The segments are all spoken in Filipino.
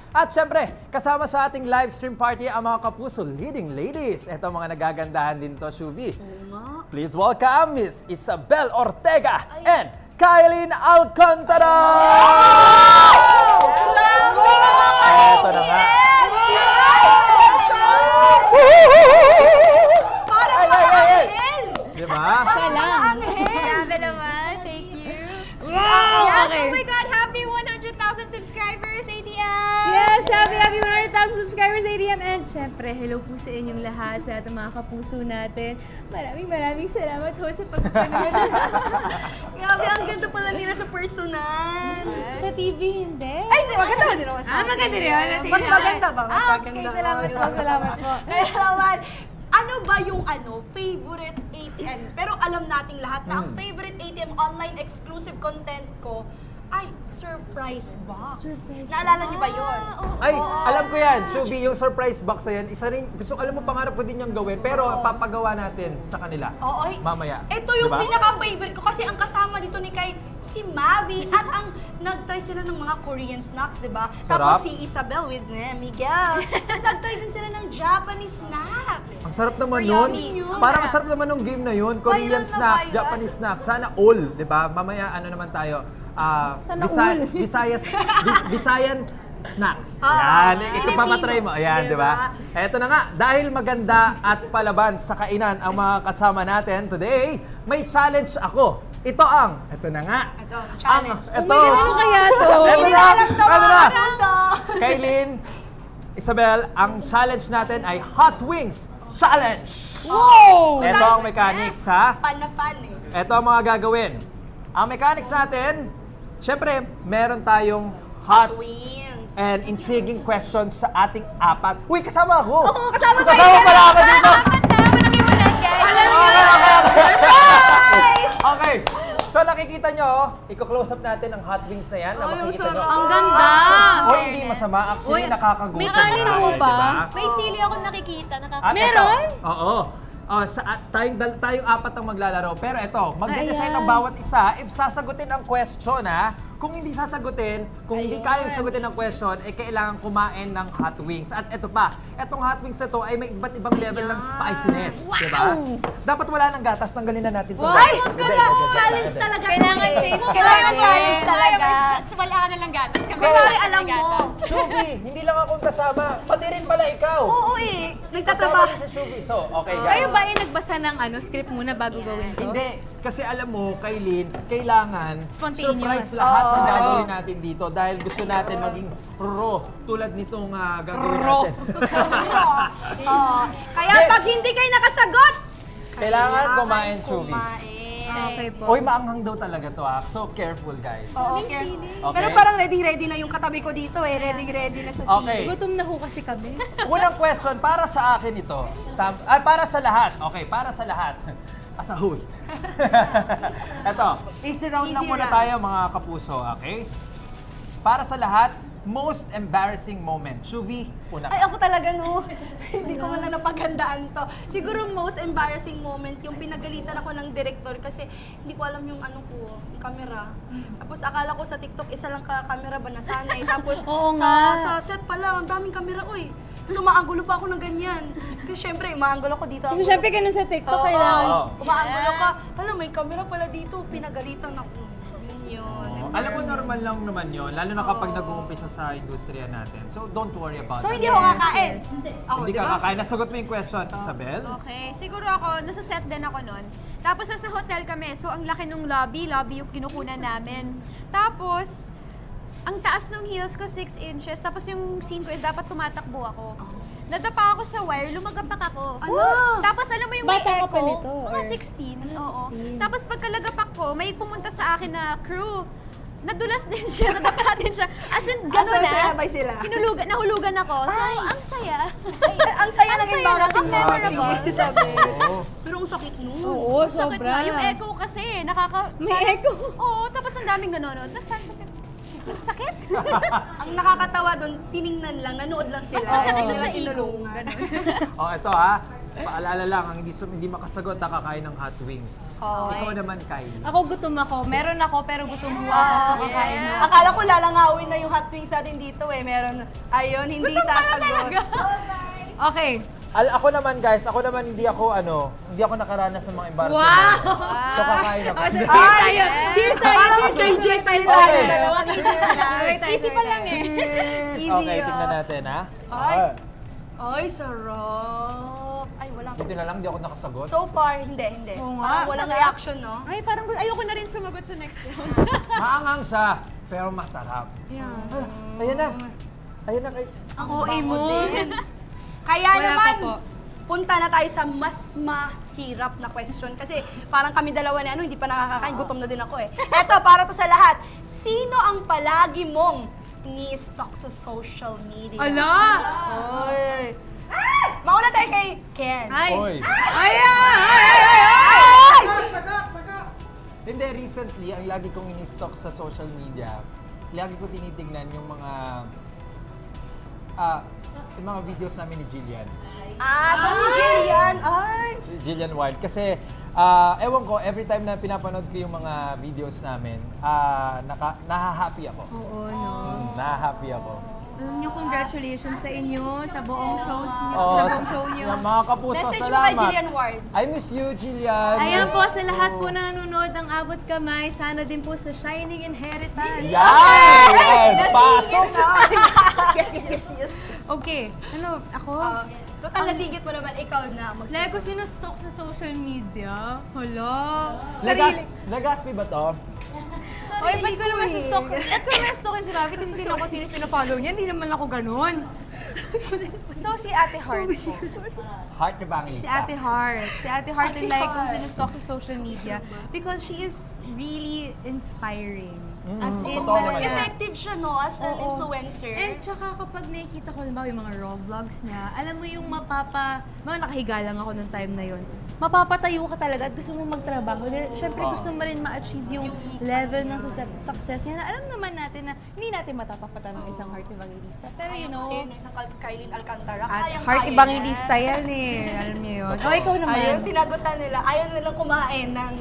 At syempre, kasama sa ating live stream party ang mga kapuso leading ladies. Ito mga nagagandahan din to, Shuvi. Please welcome Miss Isabel Ortega and Kylene Alcantara! Ito na nga. Parang Ay, ay, ay, ay. anghel! Diba? Parang mga anghel! Grabe naman. Thank you. Wow! Yes, Okay. oh my God, happy 100,000 subscribers, ATM! Yes, happy 100,000 subscribers ADM and syempre, hello po sa inyong lahat, sa ating mga kapuso natin. Maraming salamat ho sa pagpapanood. Grabe, ang ganda pala nila sa personal. Sa TV, hindi. Ay, hindi, maganda ba din naman sa maganda rin. Mas maganda ba? Mas Okay, maganda. salamat po, salamat po. Kaya naman, ano ba yung favorite ATM? Pero alam nating lahat na ang favorite ATM online exclusive content ko ay surprise box. Naalala niyo ba yun? Ay, alam ko yan. Shuvi, yung surprise box na yan, isa rin, alam mo, pangarap ko din yung gawin, pero papagawa natin sa kanila. Oo. Mamaya. Ito yung Diba? pinaka-favorite ko kasi ang kasama dito ni Kay si Mavi at ang nag-try sila ng mga Korean snacks, di ba? Sarap. Tapos si Isabel with Miguel. Tapos nag-try din sila ng Japanese snacks. Ang sarap naman nun. Yummy. Parang ang sarap naman ng game na yun. Korean Viral na snacks, viral. Japanese snacks. Sana all, di ba? Mamaya ano naman tayo? Sana all. Visayan snacks. Ah, Yan. Ito Filipino. papatry mo. Ayan, di ba? Eto na nga. Dahil maganda at palaban sa kainan ang mga kasama natin today, may challenge ako. Ito na nga. Ito, challenge. Ito. Ano kaya to? Ito na. Ito na. Puso. Kylene, Isabel, ang challenge natin ay Hot Wings Challenge. Wow! Ito ang mechanics, ha? Fan na fan eh. Ito ang mga gagawin. Ang mechanics natin, syempre, meron tayong hot Wings. and intriguing questions sa ating apat. Uy, kasama ako! Oo, kasama tayo. Kasama pala ako dito! Okay. So nakikita nyo, i-close up natin ang hot wings na yan. Na makikita nyo. Ang ganda! O hindi masama. Actually, Uy, nakakagutom. may kanin na, mo ba? diba? May sili ako nakikita. At Meron? ito, oo. Tayong apat ang maglalaro. Pero ito, mag-decide Ayan. ang bawat isa if sasagutin ang question, ha? Kung hindi sasagutin, kung hindi kayang sagutin ang question, kailangan kumain ng hot wings. At ito pa, itong hot wings na to ay may iba't ibang level ng spiciness. Diba? Dapat wala ng gatas, tanggalin na natin ito. Ay, challenge talaga. Kailangan to, eh. safe. Kailangan challenge talaga. Wala ka na lang gatas. Kami So, wala alam ng mo. gatas. Shuvi, hindi lang ako kasama. Pati rin pala ikaw. Oo eh. Kasama Nagtatrabaho. rin si Shuvi. So, okay guys. Kayo ba ay nagbasa ng script muna bago gawin to? Hindi. Kasi alam mo, Kylene, kailangan Spontaneous. surprise lahat ng gagawin natin dito dahil gusto natin maging pro tulad nitong gagawin natin. Oo. Kaya pag hindi kayo nakasagot, Kailangan kumain, Shuvi. Okay po. Uy, maanghang daw talaga to, ha? So, careful, guys. Oo, Okay? Pero parang ready-ready na yung katabi ko dito eh. Ready-ready na sa Okay. Gutom na ho kasi kami. Unang question, para sa akin ito. Para sa lahat. Okay, para sa lahat. As a host. Eto, easy round lang Easy muna round. tayo mga kapuso, okay? Para sa lahat, most embarrassing moment. Shuvi, una Ay, ka. ako talaga no. Hindi ko man na napaghandaan to. Siguro most embarrassing moment, yung pinagalitan ako ng director kasi hindi ko alam yung yung camera. Tapos akala ko sa TikTok, isa lang camera ba nasanay. Tapos Oo nga. sa set pala, ang daming camera, uy. So, maanggulo pa ako ng ganyan. Kasi syempre, maanggulo ko dito. Kasi syempre ganun sa TikTok, Oo, kailangan. Oo. Umaanggulo ka. Alam, may camera pala dito. Pinagalitan ako. Yun. Alam mo, normal lang naman yun, lalo na kapag nag-uumpisa sa industriya natin. So, don't worry about So, it. hindi ako kakain. Ako, Hindi di ka ba? kakain. Nasagot mo yung question, Isabel? Okay, siguro ako, nasa set din ako nun. Tapos nasa hotel kami, so ang laki ng lobby yung kinukunan namin. Tapos, ang taas ng heels ko, 6 inches. Tapos yung scene ko is dapat tumatakbo ako. Nadapa ako sa wire, lumagapak ako. Ano? Tapos alam mo yung may Bata ka echo? pa nito, Mga or- 16. Oo. 16. Tapos pagkalagapak ko, may pumunta sa akin na crew. Nadulas din siya, nadapa din siya. As in, gano'n so, na. sabay sila? Nahulugan ako. So, Ay! ang saya. Ang saya ng Ang saya lang, embarrassing ang memorable. moment. Sabi. Oo. Pero ang sakit nun. Oo, Sakit sobra. na. Yung echo kasi, May echo? Oo, tapos ang daming nanonood. Sakit. Ang nakakatawa doon, tiningnan lang, nanood lang sila. Mas masakit siya Hindi sa nila ego. tinulungan. Oh, ito ha. Paalala lang, ang hindi makasagot nakakain ng hot wings. Okay. Ikaw naman, Kylie. Ako gutom ako. Meron ako, pero gutom mo ako. So, kakain mo. Akala ko lalangawin na yung hot wings natin dito eh. Meron, ayun, hindi sasagot. Okay. Ako naman guys, hindi ako nakaranas sa mga embarrassing Wow! moments. So kakain ako. Cheers tayo! Cheers tayo! Parang Cheers tayo! legit tayo Okay. Easy pa lang eh. Cheers! Okay, tingnan natin ha. Ay. Ah, Ay, sarap. Ay, walang... Buti na lang, di ako nakasagot. So far, hindi. Oo nga. Parang walang reaction, no? Ay, parang ayoko na rin sumagot sa next one. Maangang siya, pero masarap. Yeah. Ah, ayan na. Ayan na. Ang OA mo. din. Kaya Wala naman, pa po. punta na tayo sa mas mahirap na question. Kasi parang kami dalawa na hindi pa nakakakain, gutom na din ako eh. Eto, para to sa lahat. Sino ang palagi mong ni-stalk sa social media? Ala! Oy. Mauna tayo kay Ken. Ay! Oy. Ay! Ay! Hindi, recently, ang lagi kong in-stalk sa social media, lagi ko tinitingnan yung mga videos namin ni Jillian. So si Jillian. Ay. Si Jillian Wild. Kasi, ewan ko, every time na pinapanood ko yung mga videos namin, nahahappy ako. Oo, no. Nahahappy ako. Alam niyo, congratulations sa inyo, sa buong shows niyo, Oo, sa buong show niyo. Mga kapuso, Message mo kay salamat. Jillian Ward. I miss you, Jillian. Ayan po sa lahat po na nanonood ng Abot Kamay, sana din po sa Shining Inheritance. Yan! Pasok! Yes. Okay, ano, ako? Total nasigit mo naman, ikaw na. Lego, sinustalk sa social media? Hala. Nagaspi ba to? Oy, ba't ko naman sustalk? Ba't ko naman sustalkin si Ravi kasi sino ko sino pinafollow niya? Hindi naman ako ganun. So, si Ate Heart po. Heart ni Bangilista. Si Ate Heart. Si Ate Heart yung like kung sinustalk sa social media because she is really inspiring. As in, totoo naman talaga. yan. Effective siya, no? As an Oo. influencer. And tsaka kapag nakikita ko, halimbawa yung mga raw vlogs niya, alam mo yung mga nakahiga lang ako nung time na yun, mapapatayo ka talaga at gusto mo magtrabaho. Siyempre gusto mo rin ma-achieve yung level ng success niya na alam naman natin na hindi natin matatapatan ng isang Heart Evangelista. Pero you know, Isang Kylene Alcantara. at kayang-kaya Heart yan. Evangelista yan eh. Alam niyo yun. O, ikaw naman. Ayun, sinagutan nila. Ayaw nilang kumain ng...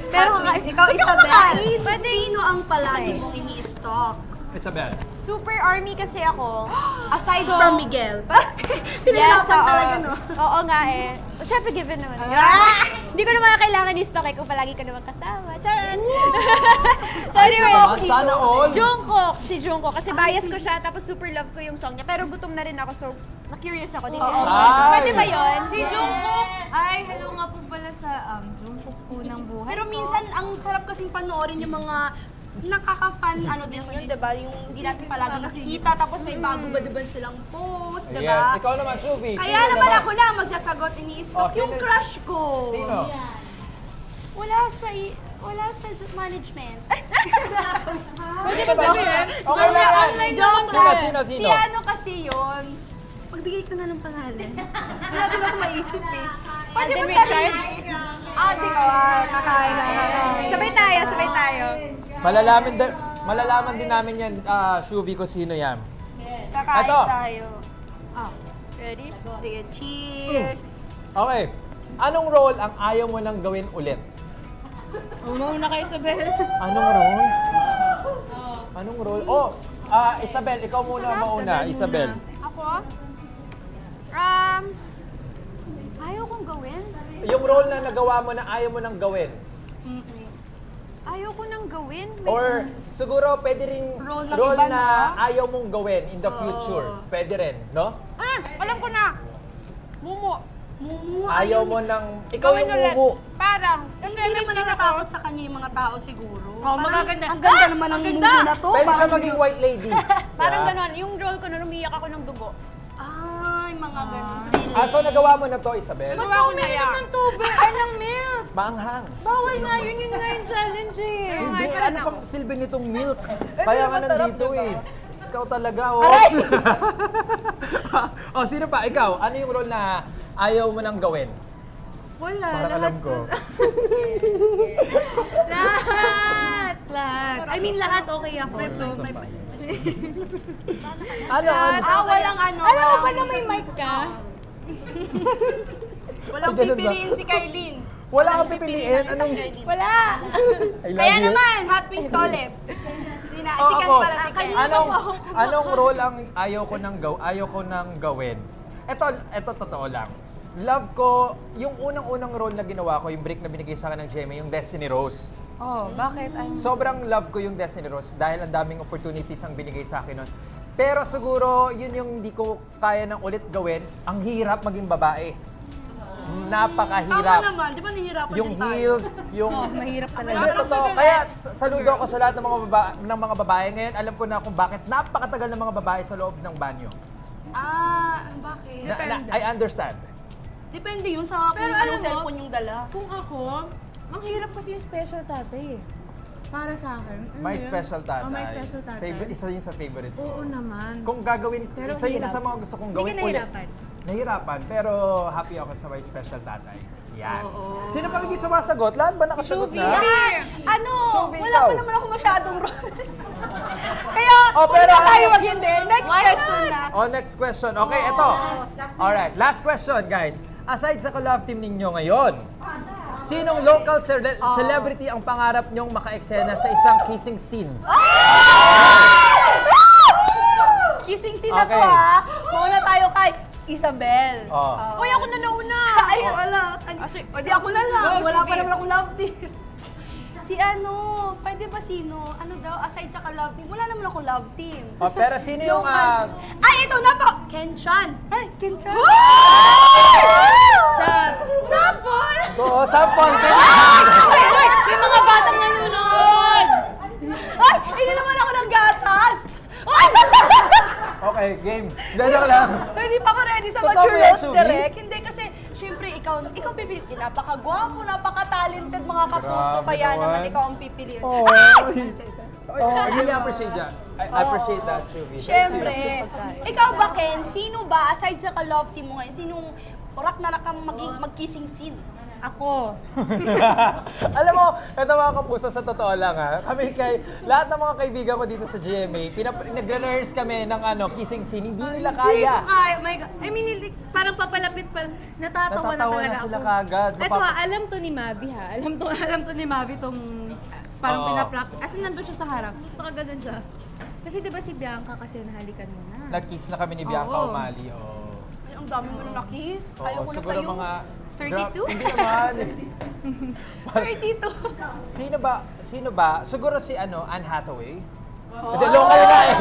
Pero ikaw, Isabel. Sino ang palagi mong ini-stalk? Isabel. Super army kasi ako. Aside So- from Miguel. Yes, Pinalapan oo. talaga, no? Oo nga eh. Siyempre, given naman. Hindi ko naman kailangan i-stalk eh kung palagi ka naman kasama. Charan! So anyway, naman, sana all. Jungkook. Si Jungkook. Kasi bias ko siya, tapos super love ko yung song niya. Pero gutom na rin ako, so na-curious ako din. Ay! Pwede ba yun? Si Jungkook! Ay, hello nga po pala sa Jungkook po ng buhay Pero ko. minsan, ang sarap kasing panoorin yung mga nakaka-fan, ano din yun, diba? Yung hindi natin palagi nakikita, tapos may bago ba diba silang post, Yes. diba? Ikaw naman, Shuvi. Kaya naman ako na magsasagot, ini-stalk Oh, yung sino- crush ko. Sino? Wala sa management. Pwede ba sabihin? Okay lang yan. Joke Sino, lang. sino? Si ano kasi yun? Magbigay ka na ng pangalan. Wala din ako maisip eh. Pwede Alden ba Richards? sabihin? Di ko. Kakain na. Sabay tayo. Malalaman din namin yan, Shuvi, kung sino yan. Kakain Ito. tayo. Ready? Sige, cheers. Okay. Anong role ang ayaw mo nang gawin ulit? Una kayo, Isabel. Anong role? Anong role? Oh, Isabel, ikaw muna mauna. Isabel. Ako? Ayaw kong gawin. Yung role na nagawa mo na ayaw mo nang gawin. Ayaw ko nang gawin. Or siguro pwede rin Role ng role iba, na no? ayaw mong gawin in the future. Pwede rin, no? Alam ko na. Mumu. Mumu. Ayaw mo nang... Ikaw yung Gawin ulit. mumu. Parang. Hindi naman natatakot sa kanya yung mga tao siguro. Oh, magaganda. Ang ganda naman ng Ang mumu ganda! na to. Pwede siya Parang- maging white lady. Parang Yeah. ganon. Yung role ko nun, umiyak ako ng dugo. Ay, mga ganun. Thrilling. So nagawa mo na to, Isabel? Nagawa ko na yan. ng tubig, ay ng milk. Maanghang. Bawal nga yun nga yung challenge eh. Hindi, nga, ano ako. pang silbi nitong milk? Kaya nga nandito eh. Ikaw talaga, oh. Oh, sino pa? Ikaw, ano yung role na ayaw mo nang gawin? Wala. Parang alam ko. Lahat. I mean, lahat okay ako. So, Ano? Walang ano. alam mo ba na may mic ka? Walang Ay, ganun ba? pipiliin si Kylene. Wala kang pipiliin? Anong... Wala! I love Kaya you. naman, Hot Wings ka ulit. Hindi na, Oh, si Ken ako, para si Ken. anong role ang ayaw ko nang gawin? Ito totoo lang. Love ko, yung unang-unang role na ginawa ko, yung break na binigay sa akin ng GMA, yung Destiny Rose. Oh, bakit? Sobrang love ko yung Destiny Rose dahil ang daming opportunities ang binigay sa akin nun. Pero siguro, yun yung hindi ko kaya nang ulit gawin. Ang hirap maging babae. Napakahirap. Tama naman, di ba nahihirapan Yung din tayo? heels, yung... Mahirap talaga. Hindi, totoo. Kaya saludo ako sa lahat ng mga babae. Ngayon, alam ko na kung bakit napakatagal ng mga babae sa loob ng banyo. Bakit? I understand. Depende yun sa kung Pero anong alam mo, cellphone yung dala. Kung ako, ang hirap kasi yung special tatay eh. Para sa akin. May special tatay. Oh, may special tatay. Isa yun sa favorite ko. Oo naman. Kung gagawin, Pero isa yun hirap. sa mga gusto kong Hindi gawin ka nahirapan? Nahirapan, pero happy ako sa may special tatay. Yan. Sino pa hindi sumasagot? Lahat ba nakasagot na? Sophie, Wala ikaw. pa naman ako masyadong roles. Kaya, Oh, huwag pero na tayo ano? mag-hindi. Next question na. Oh, next question. Okay, ito. Alright, last question, guys. Aside sa ka-love team ninyo ngayon, sinong local celebrity ang pangarap nyong maka-eksena sa isang kissing scene? Kissing scene na to Okay. ha. Mauna tayo kay Isabel. Oh. Uy, ako na nauna! Ay, wala. O di ako na lang. Go, Wala pa Sophie. naman akong love team. Si pwede ba sino? Ano daw, aside sa ka-love team, wala naman ako love team. Oh, pero sino yung... Ay, ito na po! Ken-chan! Ay, Ken-chan! Sample! Oo, sampon. May mga batang nanonood! Ay, hindi naman ako ng gatas! Ay! Okay, game. Joke lang. Hindi pa ako ready sa Totoo ba mature yan, roast Subi? direct. Hindi kasi, syempre, ikaw pipili. Napakagwapo, napaka-talented mga kapuso. Grabe Kaya naman. naman ikaw ang pipiliin. Oh, I really appreciate that. I appreciate that, Chubby. Syempre. Ikaw ba, Ken? Sino ba, aside sa ka-love team mo ngayon, sinong rak na kang mag-kissing scene? Ako. Alam mo, ito mga kapuso, sa totoo lang ha, lahat ng mga kaibigan ko dito sa GMA, nag-rehearse kami ng kissing scene, hindi nila Hindi kaya. ko kaya. My God. I mean, parang papalapit pa. Natatawa na Natatawa talaga na ako. sila kaagad. Ito alam to ni Mavi ha. Alam to ni Mavi tong parang Oo. pinapractice. As in, nandun siya sa harap. Saka ganun siya. Kasi di ba si Bianca kasi nahalikan mo na. Nag-kiss na kami ni Bianca Oo. Umali. Oh. Ay, ang dami mo na na-kiss. Oo, Ayoko na siguro sa'yo. mga... 32? Hindi naman. 32. Sino ba? Siguro si Anne Hathaway. Hindi, local nga eh.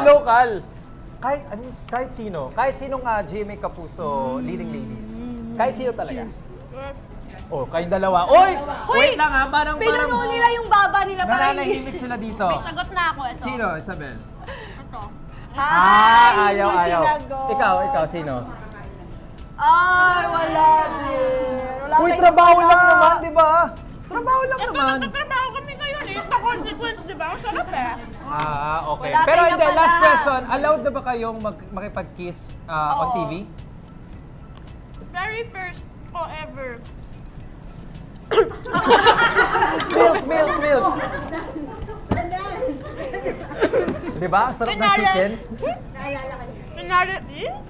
Local. Kahit sino. Kahit sinong GMA Kapuso leading ladies. Kahit sino talaga. Oh, kayong dalawa. Oy! Wait lang ha, parang... Pinuno nila yung baba nila para hindi. Nananahimik sila dito. Sagot na ako, ito. Sino, Isabel? Ito. Ayaw. sinagot. Ikaw, sino? Ay, wala din. Wala Uy, tayong trabaho wala. lang naman, di ba? Trabaho lang naman. Trabaho kami ngayon eh. Yung consequence, di ba? Ang sarap eh. Okay. Wala Pero tayo hindi, na last pala. question. Allowed na ba kayong makipag-kiss on Oo. TV? Very first o ever. Milk. Di ba? Ang sarap ng chicken.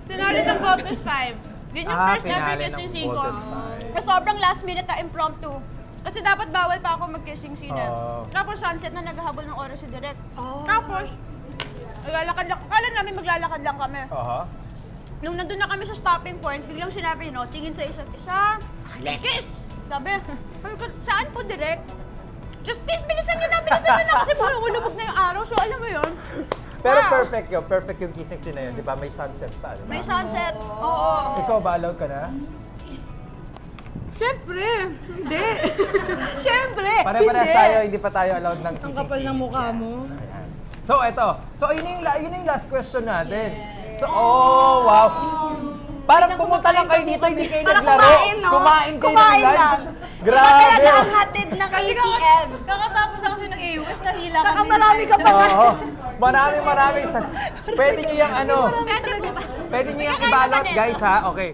Tinari ng Voltes 5. Yun yung first ever pinali kissing ng scene ko. Voltes 5. Kasi sobrang last minute na impromptu. Kasi dapat bawal pa ako mag-kissing scene. Oo. Tapos sunset na naghahabol ng oras si Direk. Tapos, naglalakad lang. Akala namin maglalakad lang kami. Aha. Nung nandun na kami sa stopping point, biglang sinabi, tingin sa isa't isa, kiss! Sabi ko, saan po, Direk? Just please, bilisan nyo na kasi parang ulubog na yung araw. So, alam mo yun? Pero Wow. perfect yung kissing scene na yun, di ba? May sunset pa, di ba? May sunset. Oo. Ikaw ba, allowed ka na? Siyempre. Hindi. Siyempre, Pare-parehas hindi. tayo, hindi pa tayo allowed ng Ang kissing kapal scene. ng mukha mo. So, eto. So, yun yung last question natin. So, oh, wow. Parang pumunta lang kayo dito, hindi kayo Parang naglaro. kumain, no? Kumain kayo ng Kumain lunch. lang. Grabe. Iba talaga ang hatid ng ATM. Kakatapos ako kasi ng AUS, nahila ka. Baka marami ka pa nga. Oo. Maraming. Pwede nyo yung Pwede po ba? Pwede nyo yung ibalot, guys, ha? Okay.